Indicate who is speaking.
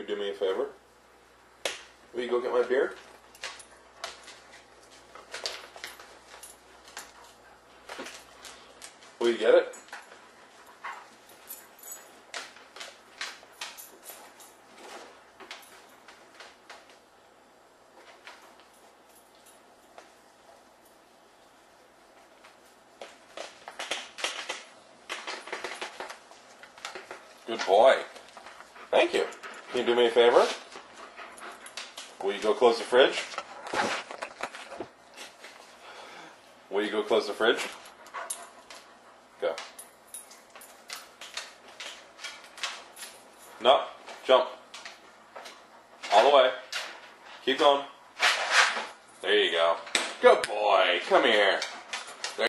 Speaker 1: you do me a favor? Will you go get my beer? Will you get it? Good boy. Thank you. Can you do me a favor? Will you go close the fridge? Will you go close the fridge? Go. No. Jump. All the way. Keep going. There you go. Good boy. Come here.